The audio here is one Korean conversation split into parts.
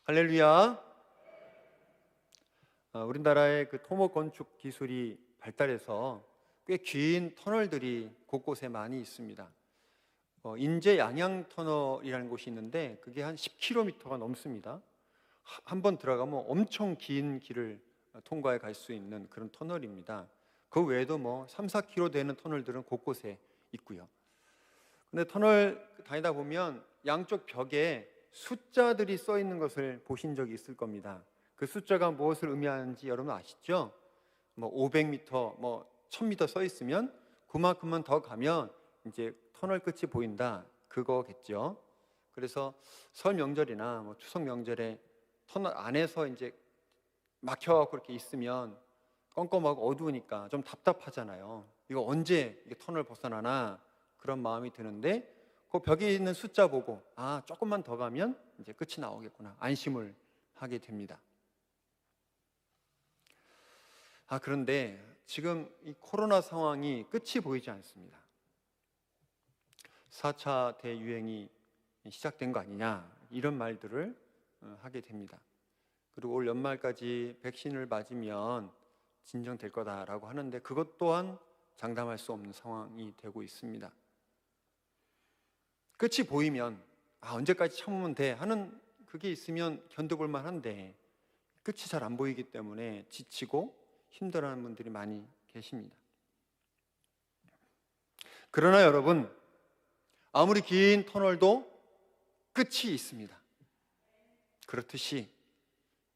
할렐루야. 우리나라의 그 토목 건축 기술이 발달해서 꽤 긴 터널들이 곳곳에 많이 있습니다. 인제 양양 터널이라는 곳이 있는데 그게 한 10km가 넘습니다. 한 번 들어가면 엄청 긴 길을 통과해 갈 수 있는 그런 터널입니다. 그 외에도 뭐 3, 4km 되는 터널들은 곳곳에 있고요. 근데 터널 다니다 보면 양쪽 벽에 숫자들이 써 있는 것을 보신 적이 있을 겁니다. 그 숫자가 무엇을 의미하는지 여러분 아시죠? 뭐 500m, 뭐 1000m 써 있으면 그만큼만 더 가면 이제 터널 끝이 보인다. 그거겠죠. 그래서 설 명절이나 뭐 추석 명절에 터널 안에서 이제 막혀갖고 그렇게 있으면 껌껌하고 어두우니까 좀 답답하잖아요. 이거 언제 이게 터널 벗어나나 그런 마음이 드는데 그 벽에 있는 숫자 보고 조금만 더 가면 이제 끝이 나오겠구나 안심을 하게 됩니다. 그런데 지금 이 코로나 상황이 끝이 보이지 않습니다. 4차 대유행이 시작된 거 아니냐 이런 말들을 하게 됩니다. 그리고 올 연말까지 백신을 맞으면 진정될 거다라고 하는데 그것 또한 장담할 수 없는 상황이 되고 있습니다. 끝이 보이면 언제까지 참으면 돼 하는 그게 있으면 견뎌볼 만한데 끝이 잘 안 보이기 때문에 지치고 힘들어하는 분들이 많이 계십니다. 그러나 여러분, 아무리 긴 터널도 끝이 있습니다. 그렇듯이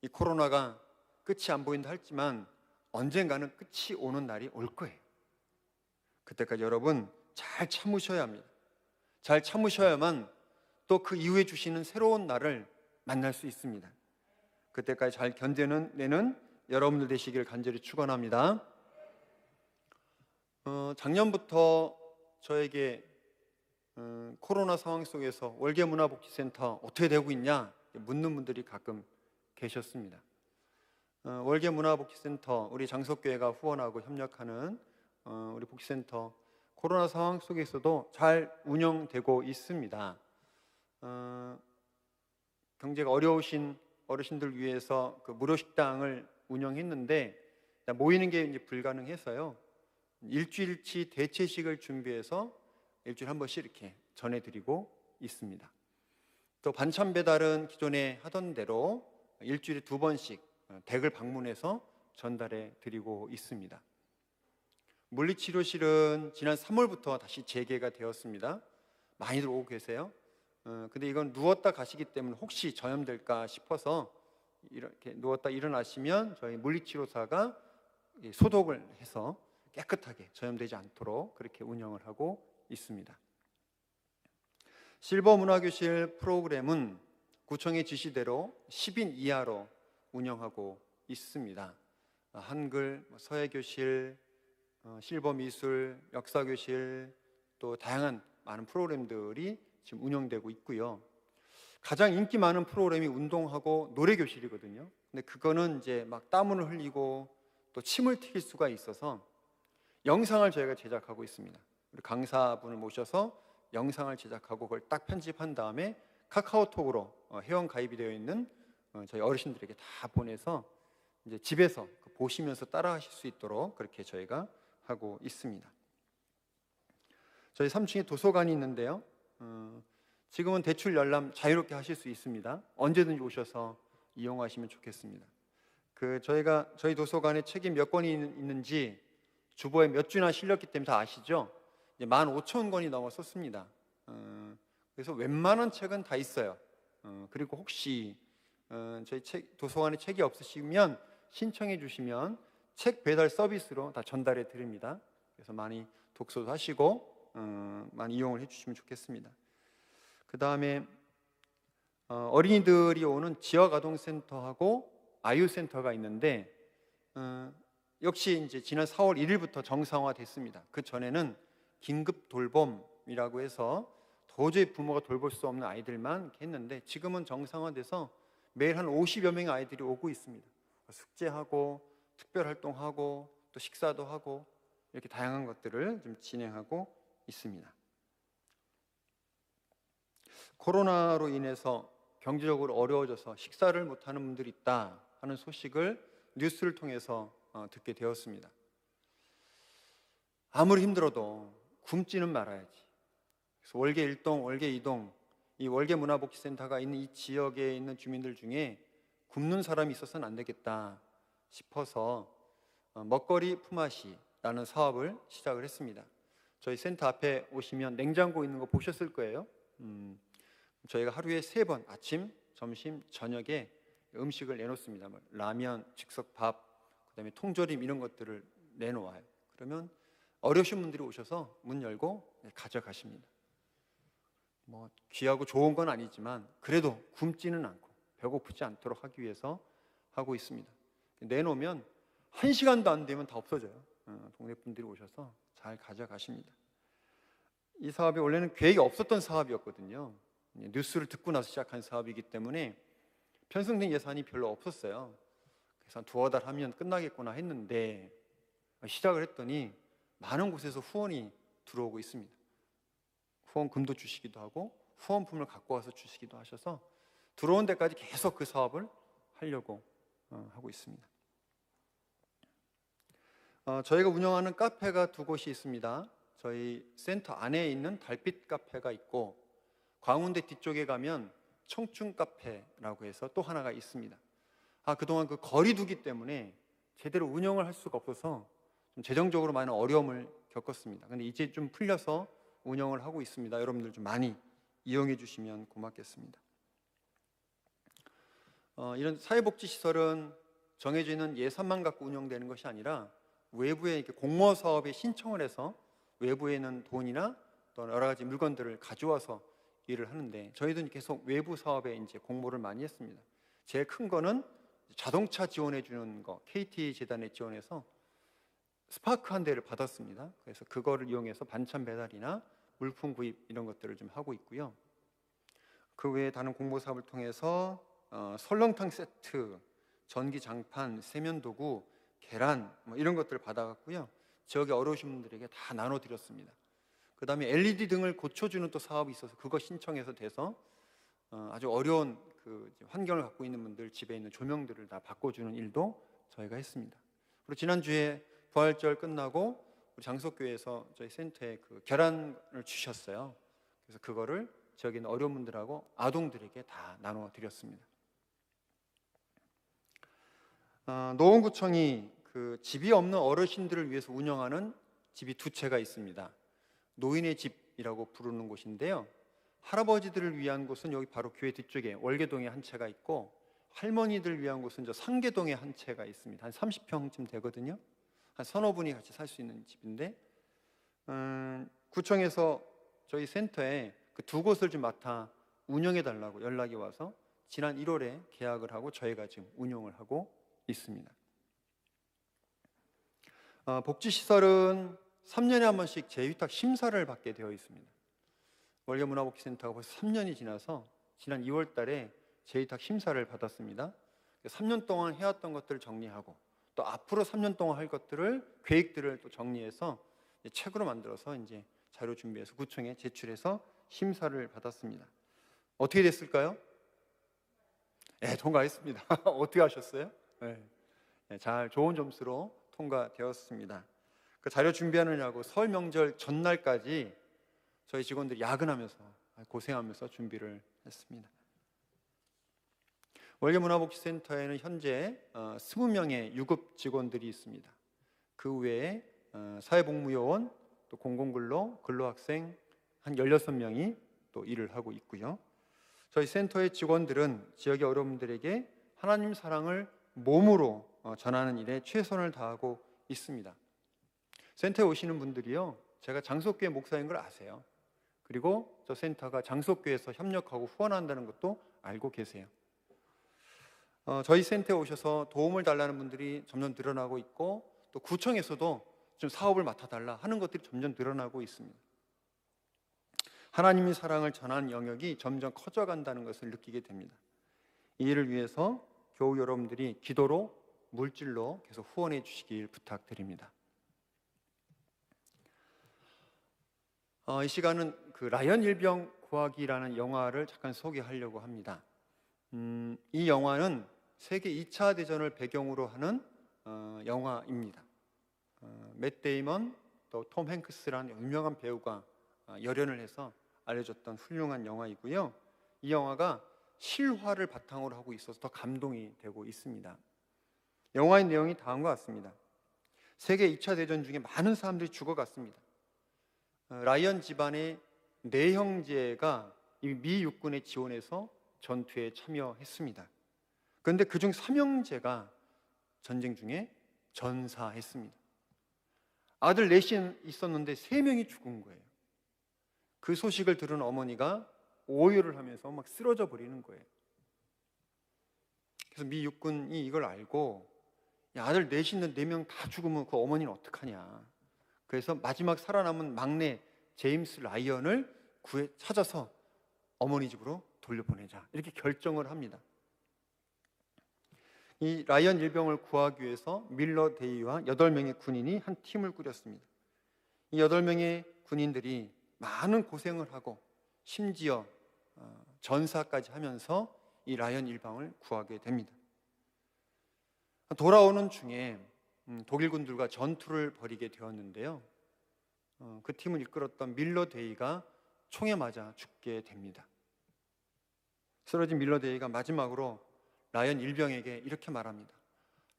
이 코로나가 끝이 안 보인다 했지만 언젠가는 끝이 오는 날이 올 거예요. 그때까지 여러분 잘 참으셔야 합니다. 잘 참으셔야만 또 그 이후에 주시는 새로운 날을 만날 수 있습니다. 그때까지 잘 견뎌내는 여러분들 되시길 간절히 축원합니다. 작년부터 저에게 코로나 상황 속에서 월계문화복지센터 어떻게 되고 있냐 묻는 분들이 가끔 계셨습니다. 월계문화복지센터 우리 장석교회가 후원하고 협력하는 우리 복지센터 코로나 상황 속에서도 잘 운영되고 있습니다. 경제가 어려우신 어르신들 위해서 그 무료 식당을 운영했는데 모이는 게 이제 불가능해서요. 일주일치 대체식을 준비해서 일주일에 한 번씩 이렇게 전해드리고 있습니다. 또 반찬 배달은 기존에 하던 대로 일주일에 2번씩 댁을 방문해서 전달해 드리고 있습니다. 물리치료실은 지난 3월부터 다시 재개가 되었습니다. 많이들 오고 계세요. 근데 이건 누웠다 가시기 때문에 혹시 전염될까 싶어서 이렇게 누웠다 일어나시면 저희 물리치료사가 소독을 해서 깨끗하게 전염되지 않도록 그렇게 운영을 하고 있습니다. 실버 문화교실 프로그램은 구청의 지시대로 10인 이하로 운영하고 있습니다. 한글, 서예교실, 실버 미술, 역사교실 또 다양한 많은 프로그램들이 지금 운영되고 있고요. 가장 인기 많은 프로그램이 운동하고 노래교실이거든요. 근데 그거는 이제 막 땀을 흘리고 또 침을 튀길 수가 있어서 영상을 저희가 제작하고 있습니다. 우리 강사분을 모셔서 영상을 제작하고 그걸 딱 편집한 다음에 카카오톡으로 회원 가입이 되어 있는 저희 어르신들에게 다 보내서 이제 집에서 보시면서 따라하실 수 있도록 그렇게 저희가 하고 있습니다. 저희 3층에 도서관이 있는데요. 지금은 대출 열람 자유롭게 하실 수 있습니다. 언제든지 오셔서 이용하시면 좋겠습니다. 저희 도서관에 책이 몇 권이 있는지 주보에 몇 주나 실렸기 때문에 다 아시죠? 이제 15,000권이 넘었었습니다. 그래서 웬만한 책은 다 있어요. 그리고 혹시 저희 도서관에 책이 없으시면 신청해 주시면 책 배달 서비스로 다 전달해 드립니다. 그래서 많이 독서도 하시고 많이 이용을 해주시면 좋겠습니다. 그 다음에 어린이들이 오는 지역아동센터하고 아유센터가 있는데 역시 이제 지난 4월 1일부터 정상화됐습니다. 그 전에는 긴급 돌봄이라고 해서 도저히 부모가 돌볼 수 없는 아이들만 했는데 지금은 정상화돼서 매일 한 50여 명의 아이들이 오고 있습니다. 숙제하고 특별활동하고 또 식사도 하고 이렇게 다양한 것들을 좀 진행하고 있습니다. 코로나로 인해서 경제적으로 어려워져서 식사를 못하는 분들이 있다 하는 소식을 뉴스를 통해서 듣게 되었습니다. 아무리 힘들어도 굶지는 말아야지. 그래서 월계 1동, 월계 2동, 이 월계 문화복지센터가 있는 이 지역에 있는 주민들 중에 굶는 사람이 있어서는 안 되겠다 싶어서 먹거리 품앗이라는 사업을 시작을 했습니다. 저희 센터 앞에 오시면 냉장고 있는 거 보셨을 거예요. 저희가 하루에 3번 아침, 점심, 저녁에 음식을 내놓습니다. 라면, 즉석밥, 그다음에 통조림 이런 것들을 내놓아요. 그러면 어려우신 분들이 오셔서 문 열고 가져가십니다. 뭐 귀하고 좋은 건 아니지만 그래도 굶지는 않고 배고프지 않도록 하기 위해서 하고 있습니다. 내놓으면 1시간도 안 되면 다 없어져요. 동네 분들이 오셔서 잘 가져가십니다. 이 사업이 원래는 계획이 없었던 사업이었거든요. 뉴스를 듣고 나서 시작한 사업이기 때문에 편성된 예산이 별로 없었어요. 그래서 두어 달 하면 끝나겠구나 했는데 시작을 했더니 많은 곳에서 후원이 들어오고 있습니다. 후원금도 주시기도 하고 후원품을 갖고 와서 주시기도 하셔서 들어온 데까지 계속 그 사업을 하려고 하고 있습니다. 저희가 운영하는 카페가 2곳이 있습니다. 저희 센터 안에 있는 달빛 카페가 있고 광운대 뒤쪽에 가면 청춘 카페라고 해서 또 하나가 있습니다. 그동안 그 거리두기 때문에 제대로 운영을 할 수가 없어서 좀 재정적으로 많은 어려움을 겪었습니다. 근데 이제 좀 풀려서 운영을 하고 있습니다. 여러분들 좀 많이 이용해 주시면 고맙겠습니다. 이런 사회복지시설은 정해져 있는 예산만 갖고 운영되는 것이 아니라 외부에 이렇게 공모 사업에 신청을 해서 외부에 있는 돈이나 또 여러 가지 물건들을 가져와서 일을 하는데 저희도 계속 외부 사업에 이제 공모를 많이 했습니다. 제일 큰 거는 자동차 지원해 주는 거, KT 재단에 지원해서 스파크 한 대를 받았습니다. 그래서 그거를 이용해서 반찬 배달이나 물품 구입 이런 것들을 좀 하고 있고요. 그 외에 다른 공모 사업을 통해서 설렁탕 세트, 전기 장판, 세면 도구, 계란 이런 것들을 받아갔고요. 지역에 어려우신 분들에게 다 나눠드렸습니다. 그 다음에 LED 등을 고쳐주는 또 사업이 있어서 그거 신청해서 돼서 아주 어려운 그 환경을 갖고 있는 분들 집에 있는 조명들을 다 바꿔주는 일도 저희가 했습니다. 그리고 지난주에 부활절 끝나고 우리 장석교회에서 저희 센터에 그 계란을 주셨어요. 그래서 그거를 지역에 있는 어려운 분들하고 아동들에게 다 나눠드렸습니다. 노원구청이 그 집이 없는 어르신들을 위해서 운영하는 집이 2채가 있습니다. 노인의 집이라고 부르는 곳인데요. 할아버지들을 위한 곳은 여기 바로 교회 뒤쪽에 월계동에 한 채가 있고 할머니들을 위한 곳은 저 상계동에 한 채가 있습니다. 한 30평쯤 되거든요. 한 서너 분이 같이 살 수 있는 집인데 구청에서 저희 센터에 그 2곳을 좀 맡아 운영해 달라고 연락이 와서 지난 1월에 계약을 하고 저희가 지금 운영을 하고 있습니다. 복지시설은 3년에 한 번씩 재위탁 심사를 받게 되어 있습니다. 월계문화복지센터가 벌써 3년이 지나서 지난 2월 달에 재위탁 심사를 받았습니다. 3년 동안 해왔던 것들을 정리하고 또 앞으로 3년 동안 할 것들을 계획들을 또 정리해서 책으로 만들어서 이제 자료 준비해서 구청에 제출해서 심사를 받았습니다. 어떻게 됐을까요? 네, 통과했습니다. 어떻게 하셨어요? 네, 잘 좋은 점수로 통과되었습니다. 그 자료 준비하느냐고 설 명절 전날까지 저희 직원들이 야근하면서 고생하면서 준비를 했습니다. 월계문화복지센터에는 현재 20명의 유급 직원들이 있습니다. 그 외에 사회복무요원, 또 공공근로, 근로학생 한 16명이 또 일을 하고 있고요. 저희 센터의 직원들은 지역의 어려움들에게 하나님 사랑을 몸으로 전하는 일에 최선을 다하고 있습니다. 센터에 오시는 분들이요, 제가 장석교회 목사인 걸 아세요. 그리고 저 센터가 장석교회에서 협력하고 후원한다는 것도 알고 계세요. 저희 센터에 오셔서 도움을 달라는 분들이 점점 늘어나고 있고 또 구청에서도 좀 사업을 맡아달라 하는 것들이 점점 늘어나고 있습니다. 하나님의 사랑을 전하는 영역이 점점 커져간다는 것을 느끼게 됩니다. 이 일을 위해서 교우 여러분들이 기도로 물질로 계속 후원해 주시길 부탁드립니다. 이 시간은 그 라이언 일병 구하기라는 영화를 잠깐 소개하려고 합니다. 이 영화는 세계 2차 대전을 배경으로 하는 영화입니다. 맷 데이먼 또 톰 행크스라는 유명한 배우가 열연을 해서 알려졌던 훌륭한 영화이고요. 이 영화가 실화를 바탕으로 하고 있어서 더 감동이 되고 있습니다. 영화의 내용이 다음과 같습니다. 세계 2차 대전 중에 많은 사람들이 죽어갔습니다. 라이언 집안의 네 형제가 미 육군에 지원해서 전투에 참여했습니다. 그런데 그중 3형제가 전쟁 중에 전사했습니다. 아들 넷이 있었는데 3명이 죽은 거예요. 그 소식을 들은 어머니가 오열을 하면서 막 쓰러져 버리는 거예요. 그래서 미 육군이 이걸 알고, 야, 아들 넷이 있는데 4명 다 죽으면 그 어머니는 어떡하냐. 그래서 마지막 살아남은 막내 제임스 라이언을 찾아서 어머니 집으로 돌려보내자, 이렇게 결정을 합니다. 이 라이언 일병을 구하기 위해서 밀러 데이와 8명의 군인이 한 팀을 꾸렸습니다. 이 8명의 군인들이 많은 고생을 하고 심지어 전사까지 하면서 이 라이언 일병을 구하게 됩니다. 돌아오는 중에 독일군들과 전투를 벌이게 되었는데요. 그 팀을 이끌었던 밀러 데이가 총에 맞아 죽게 됩니다. 쓰러진 밀러 데이가 마지막으로 라이언 일병에게 이렇게 말합니다.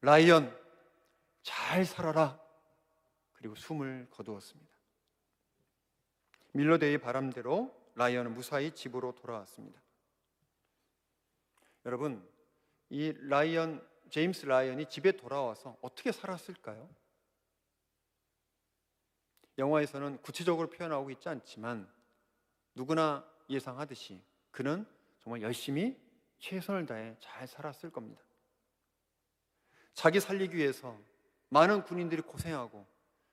라이언, 잘 살아라. 그리고 숨을 거두었습니다. 밀러 데이의 바람대로 라이언은 무사히 집으로 돌아왔습니다. 여러분, 이 제임스 라이언이 집에 돌아와서 어떻게 살았을까요? 영화에서는 구체적으로 표현하고 있지 않지만 누구나 예상하듯이 그는 정말 열심히 최선을 다해 잘 살았을 겁니다. 자기 살리기 위해서 많은 군인들이 고생하고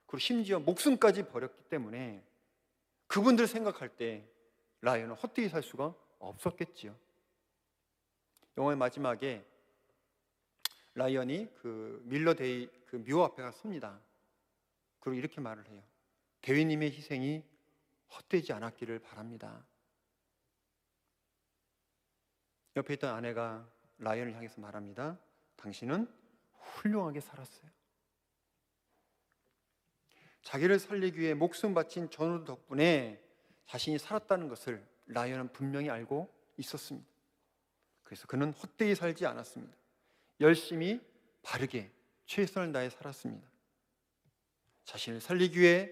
그리고 심지어 목숨까지 버렸기 때문에 그분들 생각할 때 라이언은 헛되이 살 수가 없었겠지요. 영화의 마지막에 라이언이 그 밀러 데이 그 묘 앞에 가서 섭니다. 그리고 이렇게 말을 해요. 대위님의 희생이 헛되지 않았기를 바랍니다. 옆에 있던 아내가 라이언을 향해서 말합니다. 당신은 훌륭하게 살았어요. 자기를 살리기 위해 목숨 바친 전우 덕분에 자신이 살았다는 것을 라이언은 분명히 알고 있었습니다. 그래서 그는 헛되이 살지 않았습니다. 열심히 바르게 최선을 다해 살았습니다. 자신을 살리기 위해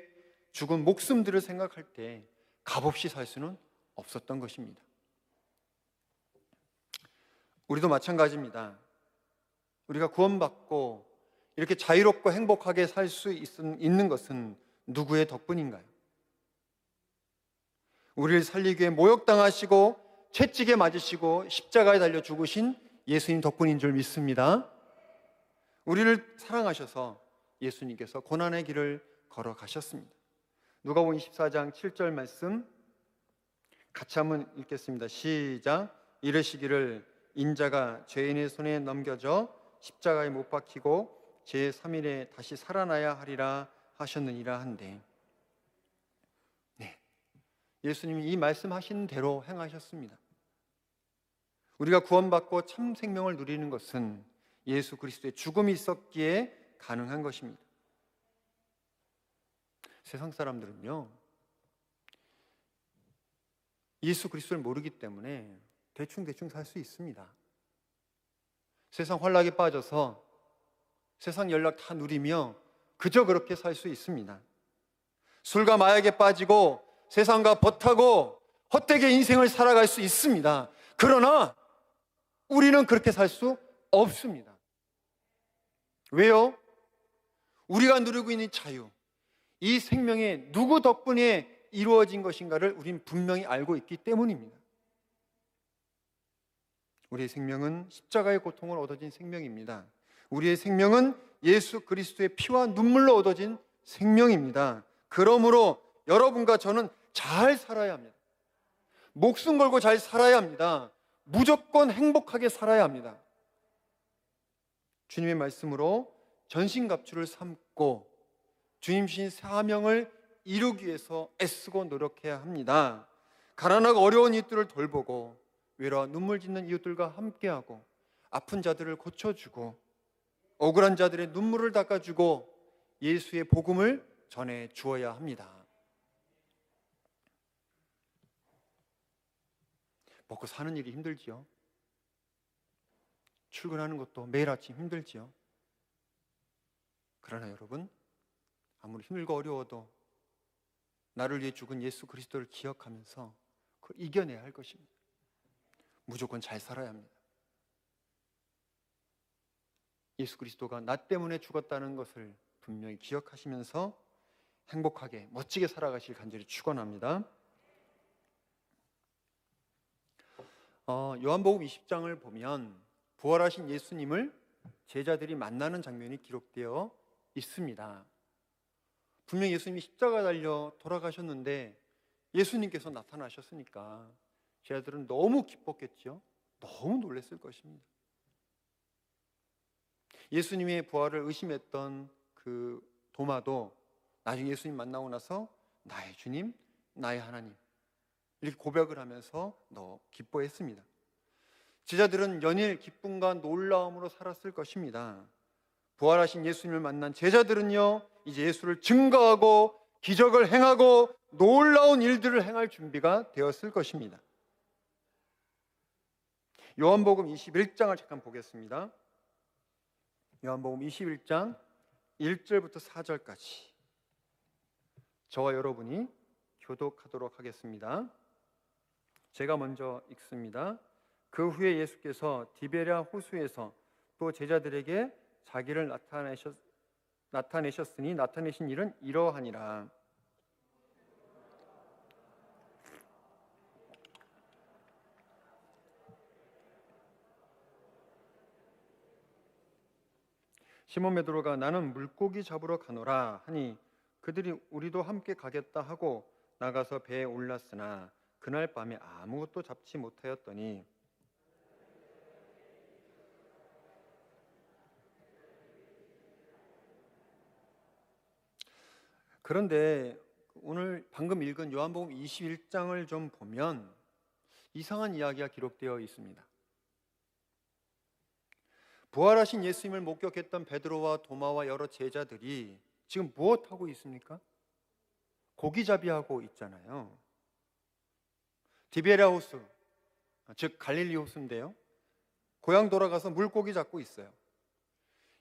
죽은 목숨들을 생각할 때 값없이 살 수는 없었던 것입니다. 우리도 마찬가지입니다. 우리가 구원받고 이렇게 자유롭고 행복하게 살 수 있는 것은 누구의 덕분인가요? 우리를 살리기 위해 모욕당하시고 채찍에 맞으시고 십자가에 달려 죽으신 예수님 덕분인 줄 믿습니다. 우리를 사랑하셔서 예수님께서 고난의 길을 걸어가셨습니다. 누가복음 24장 7절 말씀 같이 한번 읽겠습니다. 시작. 이르시기를 인자가 죄인의 손에 넘겨져 십자가에 못 박히고 제3일에 다시 살아나야 하리라 하셨느니라 한데, 네, 예수님이 이 말씀하신 대로 행하셨습니다. 우리가 구원받고 참 생명을 누리는 것은 예수 그리스도의 죽음이 있었기에 가능한 것입니다. 세상 사람들은요, 예수 그리스도를 모르기 때문에 대충 살 수 있습니다. 세상 환락에 빠져서 세상 연락 다 누리며 그저 그렇게 살 수 있습니다. 술과 마약에 빠지고 세상과 벗하고 헛되게 인생을 살아갈 수 있습니다. 그러나 우리는 그렇게 살 수 없습니다. 왜요? 우리가 누리고 있는 자유, 이 생명이 누구 덕분에 이루어진 것인가를 우리는 분명히 알고 있기 때문입니다. 우리의 생명은 십자가의 고통을 얻어진 생명입니다. 우리의 생명은 예수 그리스도의 피와 눈물로 얻어진 생명입니다. 그러므로 여러분과 저는 잘 살아야 합니다. 목숨 걸고 잘 살아야 합니다. 무조건 행복하게 살아야 합니다. 주님의 말씀으로 전신갑주를 삼고 주님 주신 사명을 이루기 위해서 애쓰고 노력해야 합니다. 가난하고 어려운 이들을 돌보고 외로워 눈물 짓는 이웃들과 함께하고 아픈 자들을 고쳐주고 억울한 자들의 눈물을 닦아주고 예수의 복음을 전해 주어야 합니다. 먹고 사는 일이 힘들지요. 출근하는 것도 매일 아침 힘들지요. 그러나 여러분, 아무리 힘들고 어려워도 나를 위해 죽은 예수 그리스도를 기억하면서 그걸 이겨내야 할 것입니다. 무조건 잘 살아야 합니다. 예수 그리스도가 나 때문에 죽었다는 것을 분명히 기억하시면서 행복하게 멋지게 살아가실 간절히 축원합니다. 요한복음 20장을 보면 부활하신 예수님을 제자들이 만나는 장면이 기록되어 있습니다. 분명히 예수님이 십자가 달려 돌아가셨는데 예수님께서 나타나셨으니까 제자들은 너무 기뻤겠죠. 너무 놀랐을 것입니다. 예수님의 부활을 의심했던 그 도마도 나중에 예수님 만나고 나서 나의 주님, 나의 하나님 이렇게 고백을 하면서 너 기뻐했습니다. 제자들은 연일 기쁨과 놀라움으로 살았을 것입니다. 부활하신 예수님을 만난 제자들은요, 이제 예수를 증거하고 기적을 행하고 놀라운 일들을 행할 준비가 되었을 것입니다. 요한복음 21장을 잠깐 보겠습니다. 요한복음 21장 1절부터 4절까지 저와 여러분이 교독하도록 하겠습니다. 제가 먼저 읽습니다. 그 후에 예수께서 디베랴 호수에서 또 제자들에게 자기를 나타내셨으니 나타내신 일은 이러하니라. 시몬 베드로가 나는 물고기 잡으러 가노라 하니 그들이 우리도 함께 가겠다 하고 나가서 배에 올랐으나 그날 밤에 아무것도 잡지 못하였더니 그런데 오늘 방금 읽은 요한복음 21장을 좀 보면 이상한 이야기가 기록되어 있습니다. 부활하신 예수님을 목격했던 베드로와 도마와 여러 제자들이 지금 무엇하고 있습니까? 고기잡이하고 있잖아요. 디베랴 호수, 즉 갈릴리 호수인데요. 고향 돌아가서 물고기 잡고 있어요.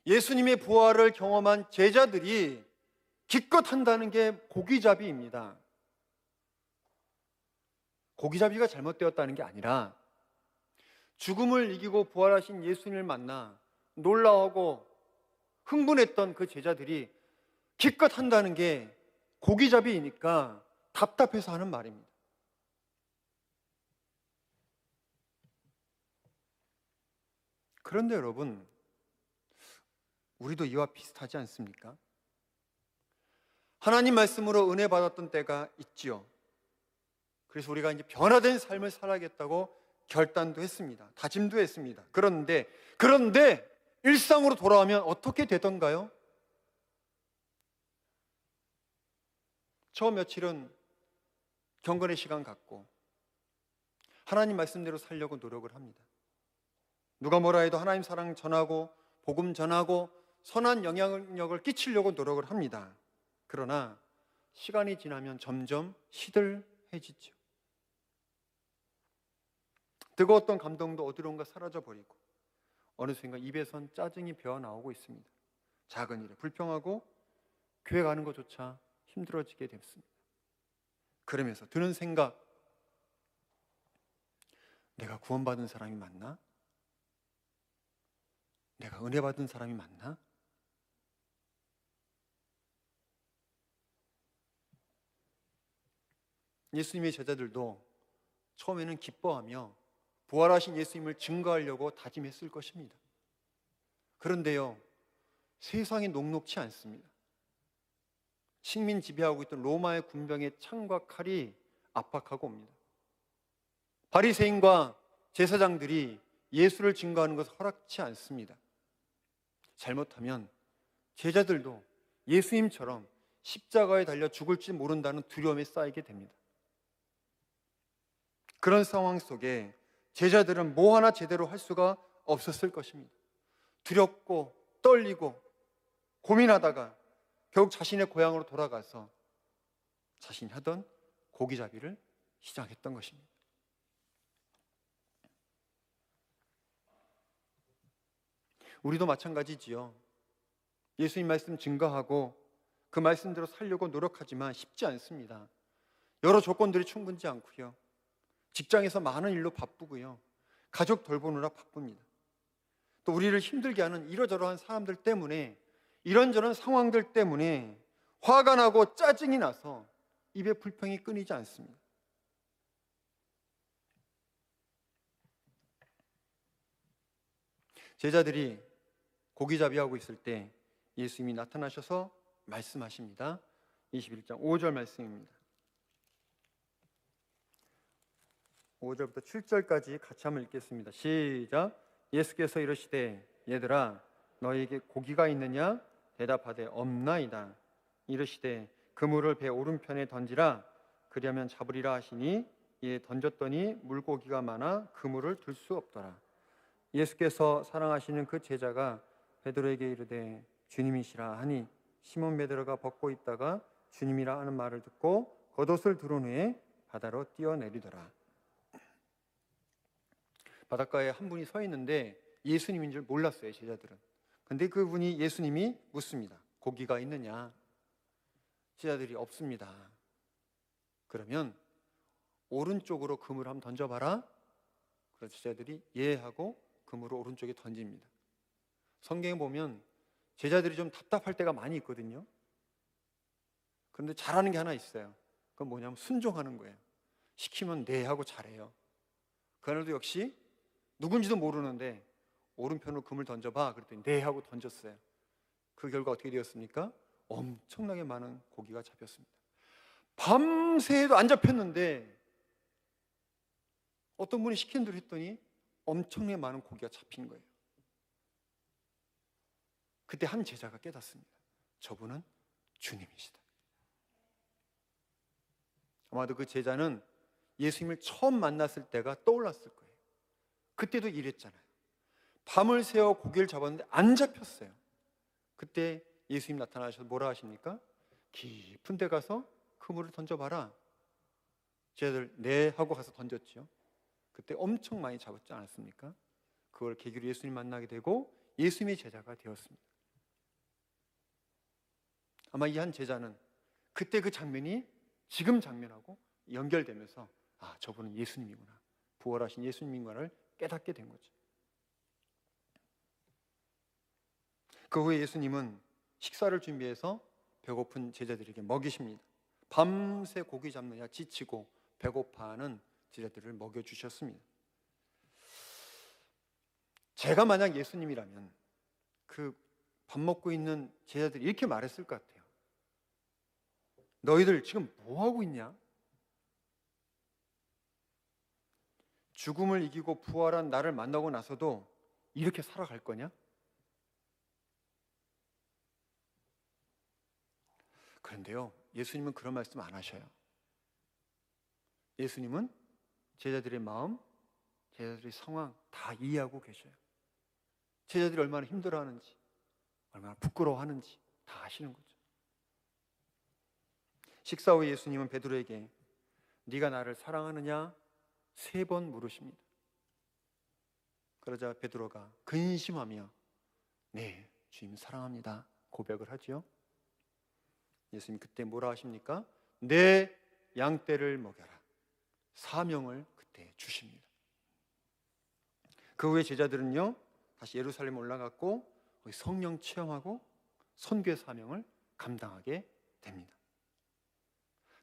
예수님의 부활을 경험한 제자들이 기껏 한다는 게 고기잡이입니다. 고기잡이가 잘못되었다는 게 아니라 죽음을 이기고 부활하신 예수님을 만나 놀라워하고 흥분했던 그 제자들이 기껏 한다는 게 고기잡이이니까 답답해서 하는 말입니다. 그런데 여러분, 우리도 이와 비슷하지 않습니까? 하나님 말씀으로 은혜 받았던 때가 있지요. 그래서 우리가 이제 변화된 삶을 살아야겠다고 결단도 했습니다. 다짐도 했습니다. 그런데 일상으로 돌아오면 어떻게 되던가요? 처음 며칠은 경건의 시간 갖고 하나님 말씀대로 살려고 노력을 합니다. 누가 뭐라 해도 하나님 사랑 전하고 복음 전하고 선한 영향력을 끼치려고 노력을 합니다. 그러나 시간이 지나면 점점 시들해지죠. 뜨거웠던 감동도 어디론가 사라져버리고 어느 순간 입에선 짜증이 배어나오고 있습니다. 작은 일에 불평하고 교회 가는 것조차 힘들어지게 됐습니다. 그러면서 드는 생각, 내가 구원받은 사람이 맞나? 내가 은혜 받은 사람이 맞나? 예수님의 제자들도 처음에는 기뻐하며 부활하신 예수님을 증거하려고 다짐했을 것입니다. 그런데요, 세상이 녹록치 않습니다. 식민 지배하고 있던 로마의 군병의 창과 칼이 압박하고 옵니다. 바리새인과 제사장들이 예수를 증거하는 것을 허락치 않습니다. 잘못하면 제자들도 예수님처럼 십자가에 달려 죽을지 모른다는 두려움에 쌓이게 됩니다. 그런 상황 속에 제자들은 뭐 하나 제대로 할 수가 없었을 것입니다. 두렵고 떨리고 고민하다가 결국 자신의 고향으로 돌아가서 자신이 하던 고기잡이를 시작했던 것입니다. 우리도 마찬가지지요. 예수님 말씀 증거하고 그 말씀대로 살려고 노력하지만 쉽지 않습니다. 여러 조건들이 충분치 않고요. 직장에서 많은 일로 바쁘고요. 가족 돌보느라 바쁩니다. 또 우리를 힘들게 하는 이러저러한 사람들 때문에, 이런저런 상황들 때문에 화가 나고 짜증이 나서 입에 불평이 끊이지 않습니다. 제자들이 고기잡이하고 있을 때 예수님이 나타나셔서 말씀하십니다. 21장 5절 말씀입니다. 5절부터 7절까지 같이 한번 읽겠습니다. 시작. 예수께서 이르시되 얘들아 너희에게 고기가 있느냐? 대답하되 없나이다. 이르시되 그물을 배 오른편에 던지라. 그리하면 잡으리라 하시니 이에 던졌더니 물고기가 많아 그물을 들 수 없더라. 예수께서 사랑하시는 그 제자가 베드로에게 이르되 주님이시라 하니 시몬 베드로가 벗고 있다가 주님이라 하는 말을 듣고 겉옷을 두른 후에 바다로 뛰어내리더라. 바닷가에 한 분이 서 있는데 예수님인 줄 몰랐어요, 제자들은. 근데 그분이 예수님이 묻습니다. 고기가 있느냐? 제자들이 없습니다. 그러면 오른쪽으로 그물을 한번 던져봐라. 그래서 제자들이 예 하고 그물을 오른쪽에 던집니다. 성경에 보면 제자들이 좀 답답할 때가 많이 있거든요. 그런데 잘하는 게 하나 있어요. 그건 뭐냐면 순종하는 거예요. 시키면 네 하고 잘해요. 그날도 역시 누군지도 모르는데 오른편으로 금을 던져봐 그랬더니 네 하고 던졌어요. 그 결과 어떻게 되었습니까? 엄청나게 많은 고기가 잡혔습니다. 밤새도 안 잡혔는데 어떤 분이 시킨 대로 했더니 엄청나게 많은 고기가 잡힌 거예요. 그때 한 제자가 깨닫습니다. 저분은 주님이시다. 아마도 그 제자는 예수님을 처음 만났을 때가 떠올랐을 거예요. 그때도 이랬잖아요. 밤을 새워 고기를 잡았는데 안 잡혔어요. 그때 예수님 나타나셔서 뭐라 하십니까? 깊은 데 가서 그물을 던져봐라. 제자들 네 하고 가서 던졌죠. 그때 엄청 많이 잡았지 않았습니까? 그걸 계기로 예수님 만나게 되고 예수님의 제자가 되었습니다. 아마 이 한 제자는 그때 그 장면이 지금 장면하고 연결되면서 아, 저분은 예수님이구나, 부활하신 예수님인가를 깨닫게 된 거죠. 그 후에 예수님은 식사를 준비해서 배고픈 제자들에게 먹이십니다. 밤새 고기 잡느냐 지치고 배고파하는 제자들을 먹여주셨습니다. 제가 만약 예수님이라면 그 밥 먹고 있는 제자들이 이렇게 말했을 것 같아요. 너희들 지금 뭐하고 있냐? 죽음을 이기고 부활한 나를 만나고 나서도 이렇게 살아갈 거냐? 그런데요, 예수님은 그런 말씀 안 하셔요. 예수님은 제자들의 마음, 제자들의 상황 다 이해하고 계셔요. 제자들이 얼마나 힘들어하는지, 얼마나 부끄러워하는지 다 아시는 거죠. 식사 후에 예수님은 베드로에게 네가 나를 사랑하느냐 3번 물으십니다. 그러자 베드로가 근심하며 네, 주님 사랑합니다 고백을 하죠. 예수님 그때 뭐라 하십니까? 내 양떼를 먹여라. 사명을 그때 주십니다. 그 후에 제자들은요 다시 예루살렘 올라갔고 성령 체험하고 선교의 사명을 감당하게 됩니다.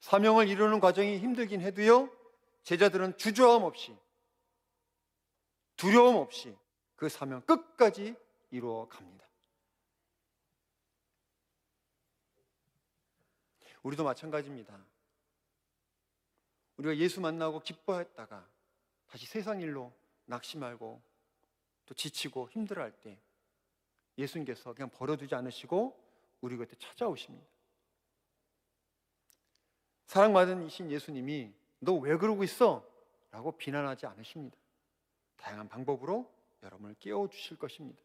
사명을 이루는 과정이 힘들긴 해도요 제자들은 주저함 없이 두려움 없이 그 사명 끝까지 이루어 갑니다. 우리도 마찬가지입니다. 우리가 예수 만나고 기뻐했다가 다시 세상 일로 낙심하고 또 지치고 힘들어할 때 예수님께서 그냥 버려두지 않으시고 우리 곁에 찾아오십니다. 사랑받은 이신 예수님이 너 왜 그러고 있어? 라고 비난하지 않으십니다. 다양한 방법으로 여러분을 깨워주실 것입니다.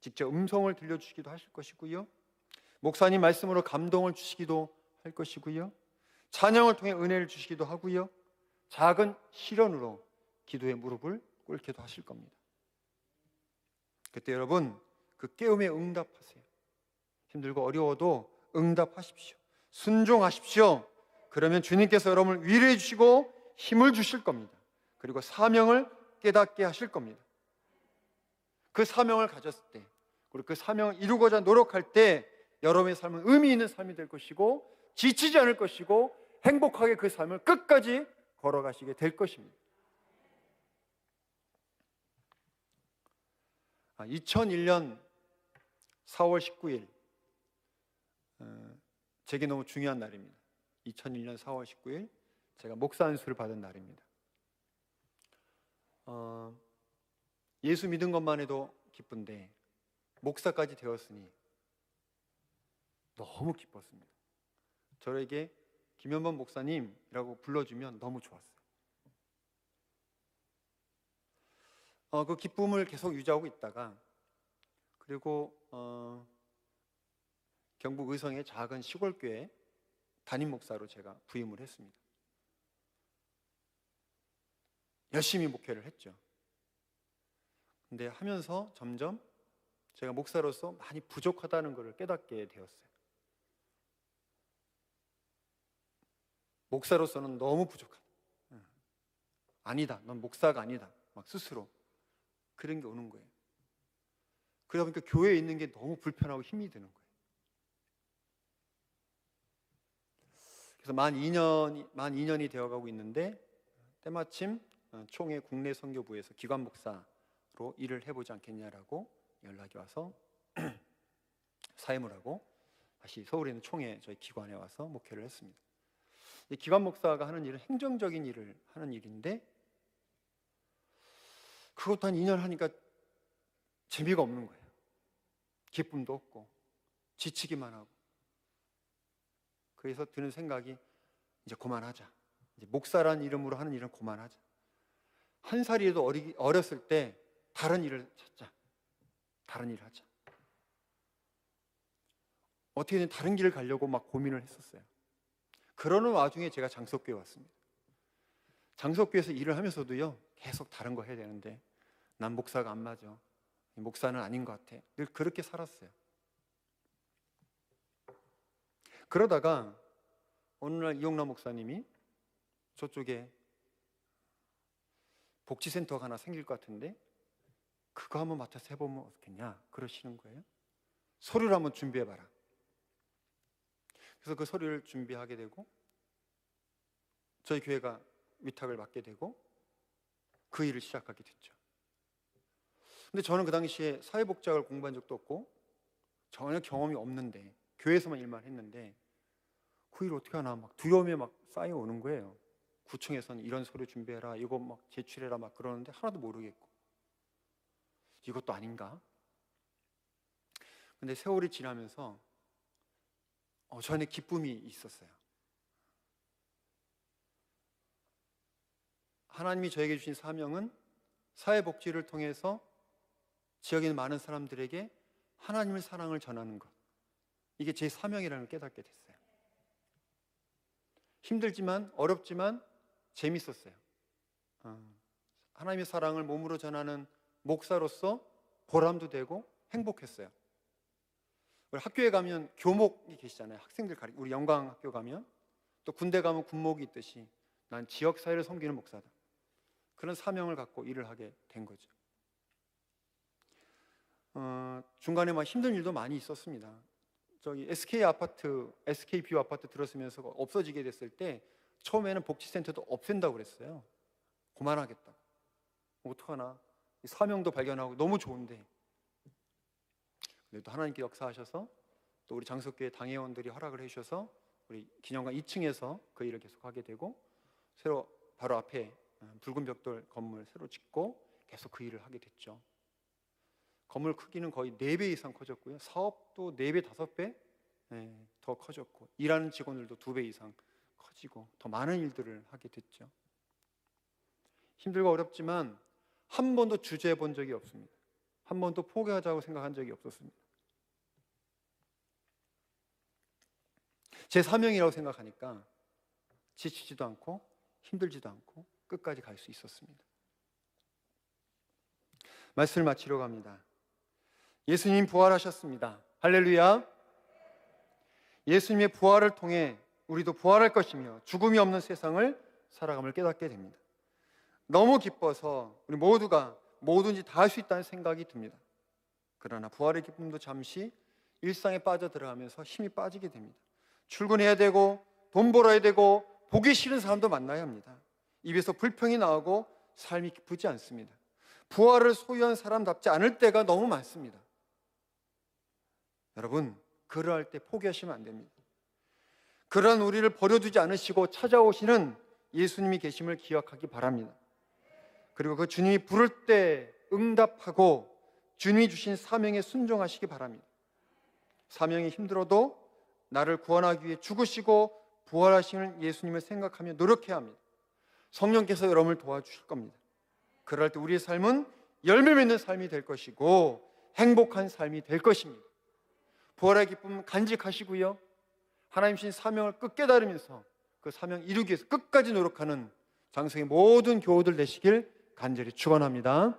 직접 음성을 들려주시기도 하실 것이고요, 목사님 말씀으로 감동을 주시기도 할 것이고요, 찬양을 통해 은혜를 주시기도 하고요, 작은 시련으로 기도의 무릎을 꿇기도 하실 겁니다. 그때 여러분 그 깨움에 응답하세요. 힘들고 어려워도 응답하십시오. 순종하십시오. 그러면 주님께서 여러분을 위로해 주시고 힘을 주실 겁니다. 그리고 사명을 깨닫게 하실 겁니다. 그 사명을 가졌을 때, 그리고 그 사명을 이루고자 노력할 때 여러분의 삶은 의미 있는 삶이 될 것이고 지치지 않을 것이고 행복하게 그 삶을 끝까지 걸어가시게 될 것입니다. 2001년 4월 19일, 제게 너무 중요한 날입니다. 2001년 4월 19일 제가 목사 안수를 받은 날입니다. 예수 믿은 것만 해도 기쁜데 목사까지 되었으니 너무 기뻤습니다. 저에게 김현범 목사님이라고 불러주면 너무 좋았어요. 그 기쁨을 계속 유지하고 있다가, 그리고 경북 의성의 작은 시골교회 담임 목사로 제가 부임을 했습니다. 열심히 목회를 했죠. 근데 하면서 점점 제가 목사로서 많이 부족하다는 것을 깨닫게 되었어요. 목사로서는 너무 부족하다. 아니다, 넌 목사가 아니다. 막 스스로 그런 게 오는 거예요. 그러다 보니까 교회에 있는 게 너무 불편하고 힘이 드는 거예요. 그래서 만 2년이 되어가고 있는데 때마침 총회 국내 선교부에서 기관 목사로 일을 해보지 않겠냐라고 연락이 와서 사임을 하고 다시 서울에 있는 총회 저희 기관에 와서 목회를 했습니다. 이 기관 목사가 하는 일은 행정적인 일을 하는 일인데 그것도 한 2년 하니까 재미가 없는 거예요. 기쁨도 없고 지치기만 하고. 그래서 드는 생각이 이제 그만하자. 이제 목사라는 이름으로 하는 일은 그만하자. 한 살이라도 어렸을 때 다른 일을 찾자. 다른 일을 하자. 어떻게든 다른 길을 가려고 막 고민을 했었어요. 그러는 와중에 제가 장석교에 왔습니다. 장석교에서 일을 하면서도요, 계속 다른 거 해야 되는데 난 목사가 안 맞아. 목사는 아닌 것 같아. 늘 그렇게 살았어요. 그러다가 어느 날 이용남 목사님이 저쪽에 복지센터가 하나 생길 것 같은데 그거 한번 맡아서 해보면 어떻겠냐 그러시는 거예요. 서류를 한번 준비해봐라. 그래서 그 서류를 준비하게 되고 저희 교회가 위탁을 받게 되고 그 일을 시작하게 됐죠. 근데 저는 그 당시에 사회복지학을 공부한 적도 없고 전혀 경험이 없는데 교회에서만 일만 했는데 그 일 어떻게 하나 막 두려움에 막 쌓여오는 거예요. 구청에서는 이런 서류 준비해라, 이거 막 제출해라 막 그러는데 하나도 모르겠고 이것도 아닌가? 근데 세월이 지나면서 저 안에 기쁨이 있었어요. 하나님이 저에게 주신 사명은 사회복지를 통해서 지역에 있는 많은 사람들에게 하나님의 사랑을 전하는 것. 이게 제 사명이라는 걸 깨닫게 됐어요. 힘들지만 어렵지만 재밌었어요. 하나님의 사랑을 몸으로 전하는 목사로서 보람도 되고 행복했어요. 우리 학교에 가면 교목이 계시잖아요. 학생들 우리 영광학교 가면 또 군대 가면 군목이 있듯이 난 지역사회를 섬기는 목사다. 그런 사명을 갖고 일을 하게 된 거죠. 중간에 막 힘든 일도 많이 있었습니다. 저기 SK뷰 아파트 들었으면서 없어지게 됐을 때 처음에는 복지센터도 없앤다고 그랬어요. 그만하겠다. 어떡하나. 사명도 발견하고 너무 좋은데. 그래도 하나님께 역사하셔서 또 우리 장석교회 당회원들이 허락을 해주셔서 우리 기념관 2층에서 그 일을 계속하게 되고 새로 바로 앞에 붉은 벽돌 건물 새로 짓고 계속 그 일을 하게 됐죠. 건물 크기는 거의 4배 이상 커졌고요. 사업도 4배, 5배 더 커졌고 일하는 직원들도 2배 이상 커지고 더 많은 일들을 하게 됐죠. 힘들고 어렵지만 한 번도 주저해 본 적이 없습니다. 한 번도 포기하자고 생각한 적이 없었습니다. 제 사명이라고 생각하니까 지치지도 않고 힘들지도 않고 끝까지 갈 수 있었습니다. 말씀을 마치려고 합니다. 예수님 부활하셨습니다. 할렐루야. 예수님의 부활을 통해 우리도 부활할 것이며 죽음이 없는 세상을 살아감을 깨닫게 됩니다. 너무 기뻐서 우리 모두가 뭐든지 다 할 수 있다는 생각이 듭니다. 그러나 부활의 기쁨도 잠시 일상에 빠져들어가면서 힘이 빠지게 됩니다. 출근해야 되고 돈 벌어야 되고 보기 싫은 사람도 만나야 합니다. 입에서 불평이 나오고 삶이 기쁘지 않습니다. 부활을 소유한 사람답지 않을 때가 너무 많습니다. 여러분, 그러할 때 포기하시면 안 됩니다. 그러한 우리를 버려두지 않으시고 찾아오시는 예수님이 계심을 기억하기 바랍니다. 그리고 그 주님이 부를 때 응답하고 주님이 주신 사명에 순종하시기 바랍니다. 사명이 힘들어도 나를 구원하기 위해 죽으시고 부활하시는 예수님을 생각하며 노력해야 합니다. 성령께서 여러분을 도와주실 겁니다. 그럴 때 우리의 삶은 열매 맺는 삶이 될 것이고 행복한 삶이 될 것입니다. 부활의 기쁨 간직하시고요, 하나님 주신 사명을 끝 깨달으면서 그 사명 이루기 위해서 끝까지 노력하는 장성의 모든 교우들 되시길 간절히 축원합니다.